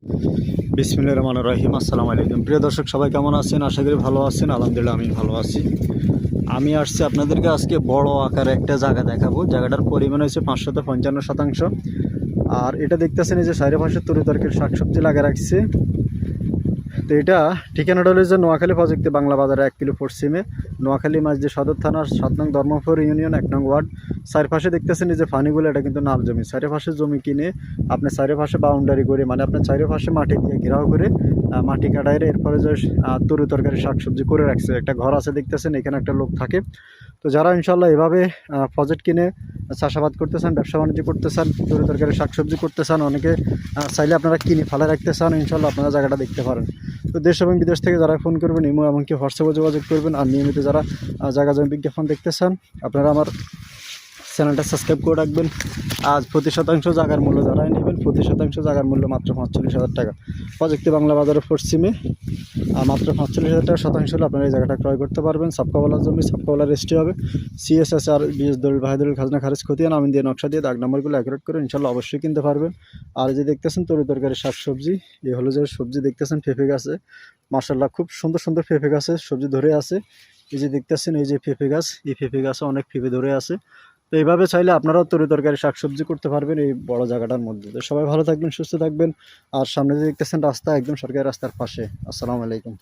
বিসমিল্লাহির রহমানির রহিম। আসসালামু আলাইকুম। প্রিয় দর্শক, সবাই কেমন আছেন? আশা করি ভালো আছেন। আলহামদুলিল্লাহ আমি ভালো আছি। আমি আসছি আপনাদেরকে আজকে বড় আকারে একটা জায়গা দেখাবো। জায়গাটার পরিমাণ হচ্ছে ৫৫৫ শতাংশ। আর এটা দেখতেছেন এই যে চারিপাশে তরি তরকারি শাকসবজি লাগা রাখছে। তো এটা ঠিকানাটা হলো যে নোয়াখালী প্রযুক্তি বাংলা বাজারে 1 কিলো পশ্চিমে, নোয়াখালী মাঝদি সদর থানার 7 নং ধর্মপুর ইউনিয়ন 1 নং ওয়ার্ড। চারপাশে দেখতেছেন এই যে ফানিগুলো, এটা কিন্তু নাল জমি। চারিপাশে জমি কিনে আপনি চারিপাশে বাউন্ডারি করে, মানে আপনার চারিপাশে মাটি দিয়ে ঘেরাও করে মাটি কাটাইরে এরপরে যে তরি তরকারি শাকসবজি করে রাখছে। একটা ঘর আছে দেখতেছেন, এখানে একটা লোক থাকে। তো যারা ইনশাল্লাহ এভাবে প্রজেক্ট কিনে চাষাবাদ করতে চান, ব্যবসা বাণিজ্য করতে চান, তরি তরকারি শাকসবজি করতে চান, অনেকে চাইলে আপনারা কিনে ফেলে রাখতে চান, ইনশাল্লাহ আপনারা জায়গাটা দেখতে পারেন। তো দেশ এবং বিদেশ থেকে যারা ফোন করবেন, ইমো এমনকি হোয়াটসঅ্যাপে যোগাযোগ করবেন। আর নিয়মিত যারা জায়গা জমি বিজ্ঞাপন দেখতে চান, আপনারা আমার চ্যানেলটা সাবস্ক্রাইব করে রাখবেন। আজ প্রতি শতাংশ জায়গার মূল্য যারাই নেবেন, প্রতি শতাংশ জায়গার মূল্য মাত্র ৪৫,০০০ টাকা। প্রযুক্তি বাংলা বাজারের পশ্চিমে মাত্র ৪৫,০০০ টাকা শতাংশ হলে আপনারা এই জায়গাটা ক্রয় করতে পারবেন। সাবকাওয়ালার জমি, সাবকাওয়ালা রেজিস্ট্রি হবে। সিএসএসআর বিএস দলিল, ভাইদলিল, খাজনা খারিজ, খতিয়ান, আমিন দিয়ে নকশা দিয়ে দাগ নাম্বারগুলো অ্যাকুরেট করে ইনশাল্লাহ অবশ্যই কিনতে পারবেন। আর এই যে দেখতেছেন তরি তরকারি শাকসবজি, এই হলো যে সবজি দেখতেছেন পেঁপে গাছে, মার্শাল্লাহ খুব সুন্দর সুন্দর পেঁপে গাছে সবজি ধরে আছে। এই যে দেখতেছেন এই যে পেঁপে গাছ, এই পেঁপে গাছে অনেক পেঁপে ধরে আছে। তো এইভাবে চাইলে আপনারাও তরি তরকারি শাকসবজি করতে পারবেন এই বড় জায়গাটার মধ্যে। তো সবাই ভালো থাকবেন, সুস্থ থাকবেন। আর সামনে যে দেখতেছেন রাস্তা, একদম সরকারি রাস্তার পাশে। আসসালামু আলাইকুম।